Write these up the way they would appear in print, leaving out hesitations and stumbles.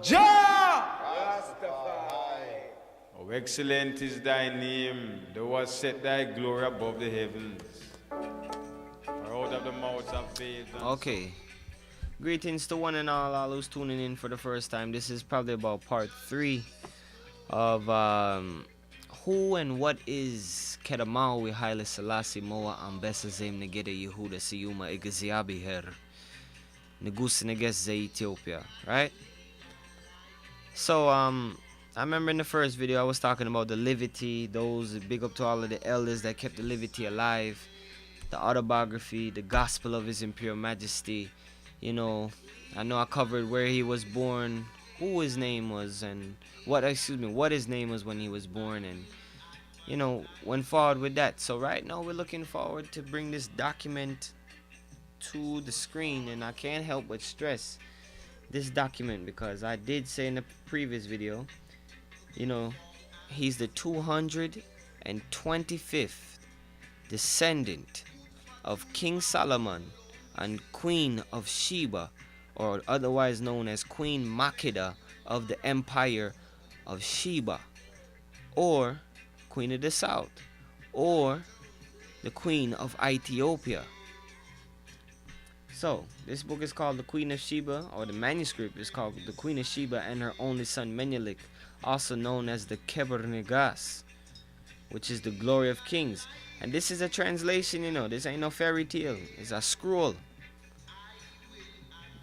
Jah! Rastafari. Oh, excellent is thy name. Thou hast set thy glory above the heavens. For out of the mouths of faith. Okay. Greetings to one and all who's tuning in for the first time. This is probably about part 3 of who and what is Qedemawi Haile Selassie Moa Ambesazem Negede Yehuda Siyuma Igaziabi Her Negus Neges Ethiopia, right? So I remember in the first video I was talking about the livity, those big up to all of the elders that kept the livity alive, the autobiography, the gospel of His Imperial Majesty. You know, I know I covered where he was born, who his name was, and what his name was when he was born, and you know, went forward with that. So right now we're looking forward to bring this document to the screen, and I can't help but stress this document because I did say in the previous video, you know, he's the 225th descendant of King Solomon and Queen of Sheba, or otherwise known as Queen Makeda of the Empire of Sheba, or Queen of the South, or the Queen of Ethiopia. So, this book is called The Queen of Sheba, or the manuscript is called The Queen of Sheba and Her Only Son Menelik, also known as the Keber Negas, which is the Glory of Kings. And this is a translation, you know, this ain't no fairy tale, it's a scroll.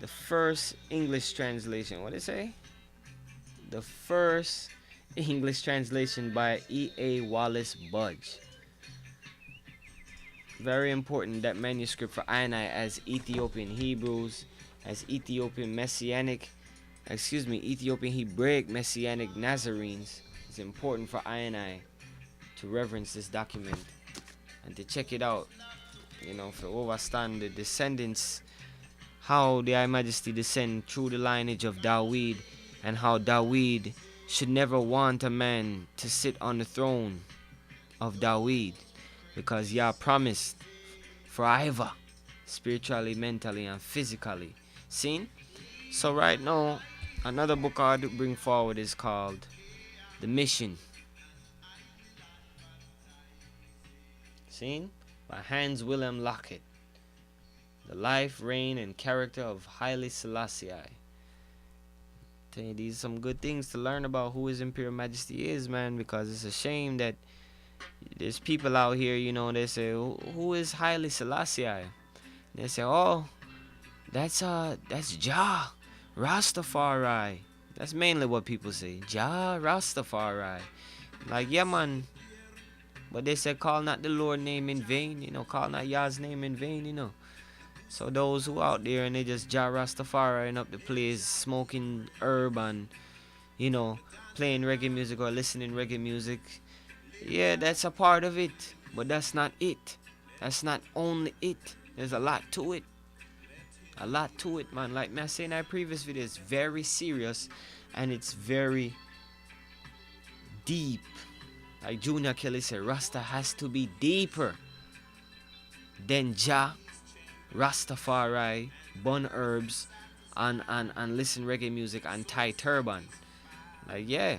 The first English translation, what did it say? The first English translation by E.A. Wallace Budge. Very important, that manuscript for I and I as Ethiopian Hebrews, as Ethiopian Ethiopian Hebraic Messianic Nazarenes. It's important for I and I to reverence this document and to check it out, you know, for overstand the descendants, how the High Majesty descend through the lineage of Dawid, and how Dawid should never want a man to sit on the throne of Dawid, because Yah promised forever, spiritually, mentally, and physically. Seen? So right now, another book I do bring forward is called The Mission. Seen? By Hans Wilhelm Lockett. The life, reign, and character of Haile Selassie. Tell you, these are some good things to learn about who His Imperial Majesty is, man, because it's a shame that there's people out here, you know, they say, who is Haile Selassie? And they say, oh, that's Jah, Rastafari. That's mainly what people say, Jah, Rastafari. Like, yeah, man. But they say, call not the Lord's name in vain, you know, call not Yah's name in vain, you know. So those who out there and they just Jah Rastafari and up the place, smoking herb and, you know, playing reggae music or listening reggae music, yeah, that's a part of it, but that's not it. That's not only it. There's a lot to it. A lot to it, man. Like I said in our previous video, it's very serious and it's very deep. Like Junior Kelly said, Rasta has to be deeper than Jah, Rastafari, burn herbs, and listen reggae music and tie turban. Like, yeah.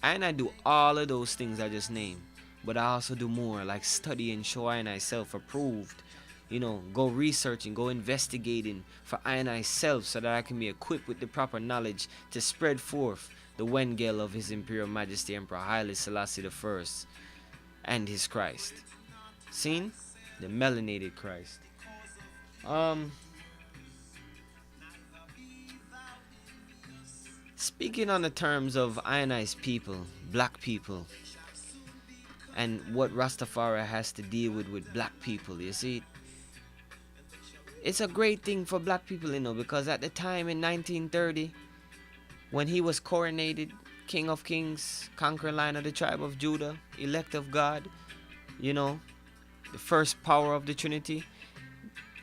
And I do all of those things I just named, but I also do more, like study and show I and I self-approved, you know, go researching, go investigating for I and I self, so that I can be equipped with the proper knowledge to spread forth the Wengel of His Imperial Majesty Emperor Haile Selassie I and his Christ. Seen? The melanated Christ. Speaking on the terms of ionized people, black people, and what Rastafari has to deal with black people, you see, it's a great thing for black people, you know, because at the time in 1930, when he was coronated King of Kings, conquering Lion of the tribe of Judah, elect of God, you know, the first power of the Trinity,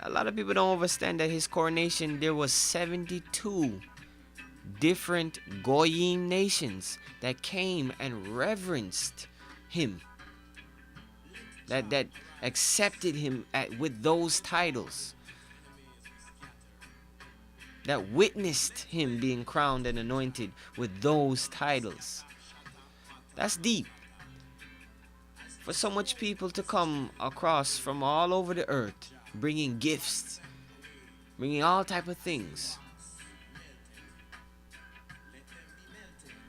a lot of people don't understand that his coronation, there was 72 different Goyim nations that came and reverenced him, that accepted him with those titles. that witnessed him being crowned and anointed with those titles. That's deep. For so much people to come across from all over the earth, bringing gifts, bringing all type of things.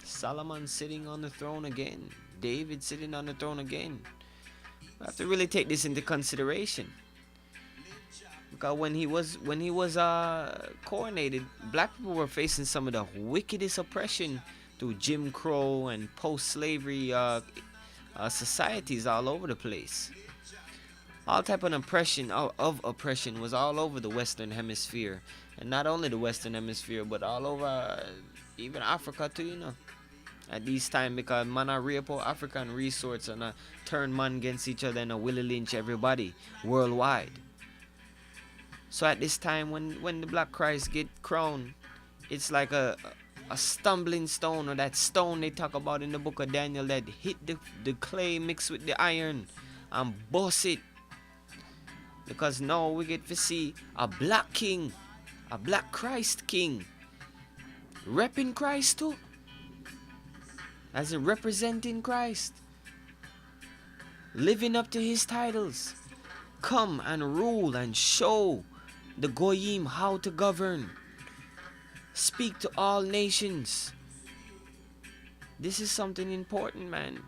Solomon sitting on the throne again. David sitting on the throne again. We have to really take this into consideration. Because when he was coronated, black people were facing some of the wickedest oppression through Jim Crow and post-slavery societies all over the place. All type of oppression was all over the Western Hemisphere, and not only the Western Hemisphere, but all over even Africa too, you know. At this time, because man are rape out African resource and turn man against each other and willy lynch everybody worldwide. So at this time, when the Black Christ get crowned, it's like a stumbling stone, or that stone they talk about in the book of Daniel that hit the clay mixed with the iron and bust it. Because now we get to see a black king, a black Christ king, repping Christ too, as in representing Christ, living up to his titles, come and rule and show the Goyim how to govern, speak to all nations. This is something important, man.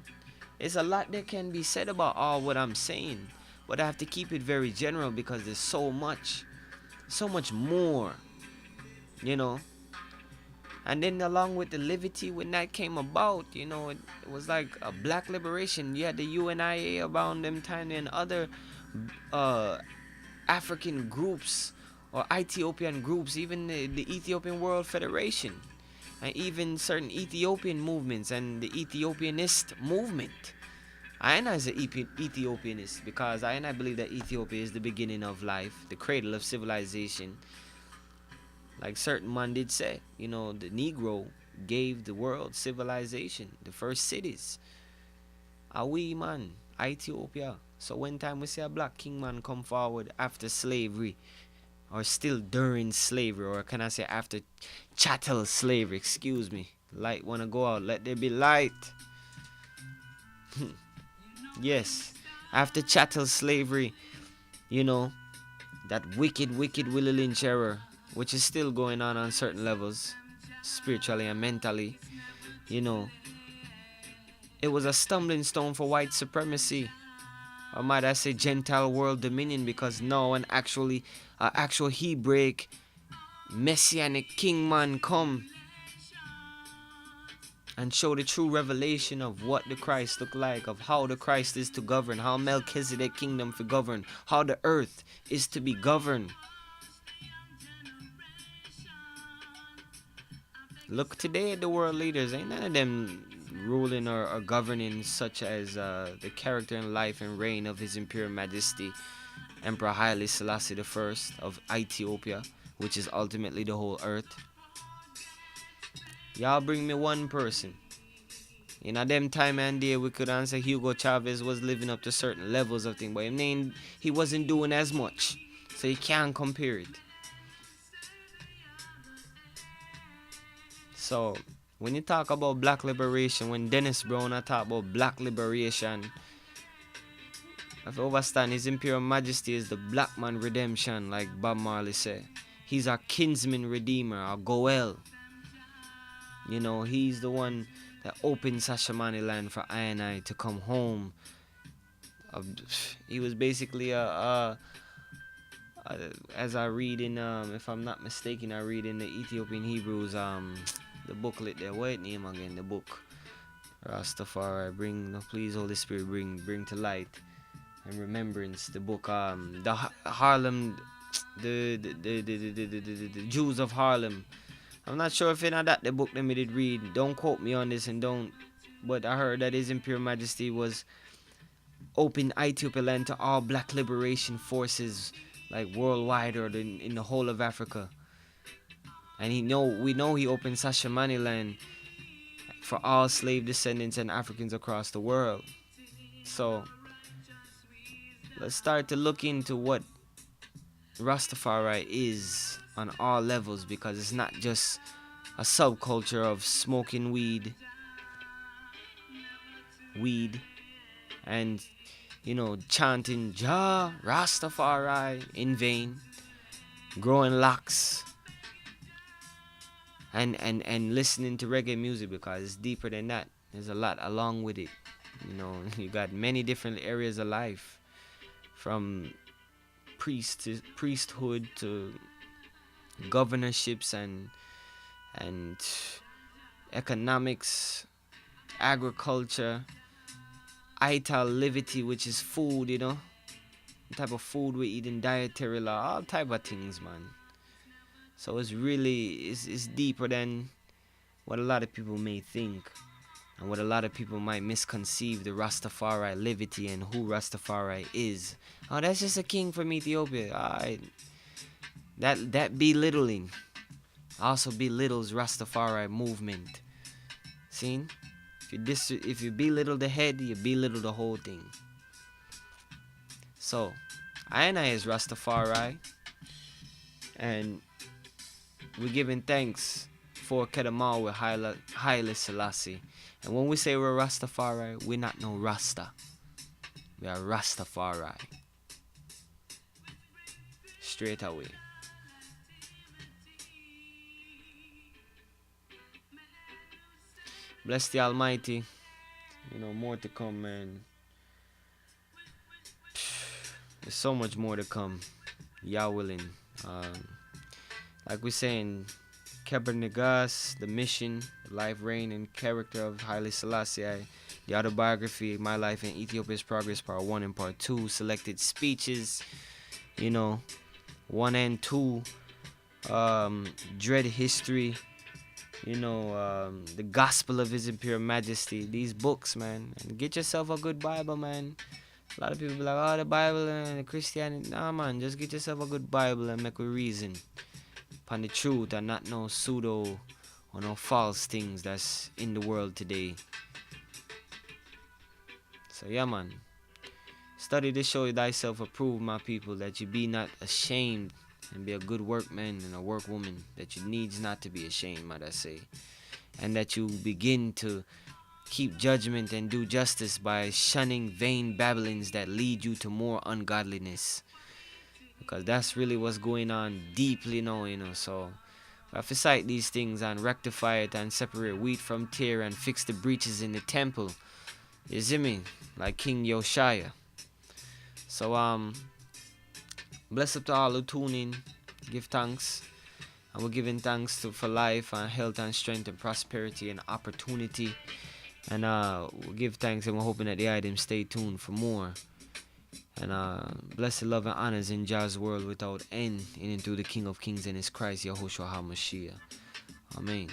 There's a lot that can be said about all what I'm saying, but I have to keep it very general because there's so much more, you know. And then along with the liberty, when that came about, you know, it was like a black liberation. You had the UNIA around them time and other African groups or Ethiopian groups, even the Ethiopian World Federation, and even certain Ethiopian movements and the Ethiopianist movement. I am as an Ethiopianist because I believe that Ethiopia is the beginning of life, the cradle of civilization. Like certain man did say, you know, the Negro gave the world civilization, the first cities. We man, Ethiopia. So when time we see a black king man come forward after slavery, or still during slavery, or can I say after chattel slavery, excuse me. Light wanna go out, let there be light. Yes, after chattel slavery, you know, that wicked Willie Lynch error, which is still going on certain levels, spiritually and mentally, you know, it was a stumbling stone for white supremacy, or might I say Gentile world dominion, because now an actual Hebraic messianic king man come and show the true revelation of what the Christ look like, of how the Christ is to govern, how Melchizedek kingdom to govern, how the earth is to be governed. Look today at the world leaders, ain't none of them ruling or governing such as the character and life and reign of His Imperial Majesty Emperor Haile Selassie I of Ethiopia, which is ultimately the whole earth. Y'all bring me one person. In a them time and day, we could answer Hugo Chavez was living up to certain levels of things, but he wasn't doing as much, so you can't compare it. So when you talk about black liberation, when Dennis Brown talk about black liberation, if you understand, His Imperial Majesty is the black man redemption, like Bob Marley said. He's our kinsman redeemer, our Goel. You know, he's the one that opened Sashamani land for I and I to come home. He was basically as I read in, if I'm not mistaken, I read in the Ethiopian Hebrews, the booklet there. What name again? The book Rastafari, please Holy Spirit, bring to light and remembrance. The book, the Harlem, the Jews of Harlem. I'm not sure if it's that the book that me did read. Don't quote me on this and don't. But I heard that His Imperial Majesty was open Ethiopia land to all black liberation forces, like worldwide or in the whole of Africa. And we know he opened Sashamani land for all slave descendants and Africans across the world. So let's start to look into what Rastafari is on all levels, because it's not just a subculture of smoking weed and chanting Jah Rastafari in vain, growing locks, and listening to reggae music, because it's deeper than that. There's a lot along with it. You got many different areas of life, from priesthood to governorships and economics, agriculture, ital livity, which is food, the type of food we eat in dietary law, all type of things, man. So it's deeper than what a lot of people may think, and what a lot of people might misconceive the Rastafari livity and who Rastafari is. Oh, that's just a king from Ethiopia. Alright. That belittling also belittles Rastafari movement. See? If you belittle the head, you belittle the whole thing. So, I is Rastafari, and we're giving thanks for Qedemawi Haile Selassie. And when we say we're Rastafari, we're not no Rasta. We are Rastafari. Straight away. Bless the Almighty. More to come, man. There's so much more to come. Yah willing. Like we're saying, Kebernegas, the mission, the life, reign, and character of Haile Selassie, the autobiography, My Life in Ethiopia's Progress, Part 1 and Part 2, selected speeches, 1 and 2, Dread History, the Gospel of His Imperial Majesty, these books, man. And get yourself a good Bible, man. A lot of people be like, oh, the Bible and Christianity. Nah, man, just get yourself a good Bible and make a reason upon the truth, and not no pseudo or no false things that's in the world today. So yeah, man, study to show thyself approved, my people, that you be not ashamed, and be a good workman and a workwoman, that you needs not to be ashamed, might I say, and that you begin to keep judgment and do justice by shunning vain babblings that lead you to more ungodliness. Because that's really what's going on deeply now, so we have to cite these things and rectify it and separate wheat from tare and fix the breaches in the temple. You see me? Like King YAHOSHUA. So bless up to all who tune in, give thanks, and we're giving thanks for life and health and strength and prosperity and opportunity, and we'll give thanks, and we're hoping that the items stay tuned for more. And blessed love and honors in Jah's world without end, in and through the King of Kings and His Christ, YAHOSHUA HaMOSHIYAH. Amen.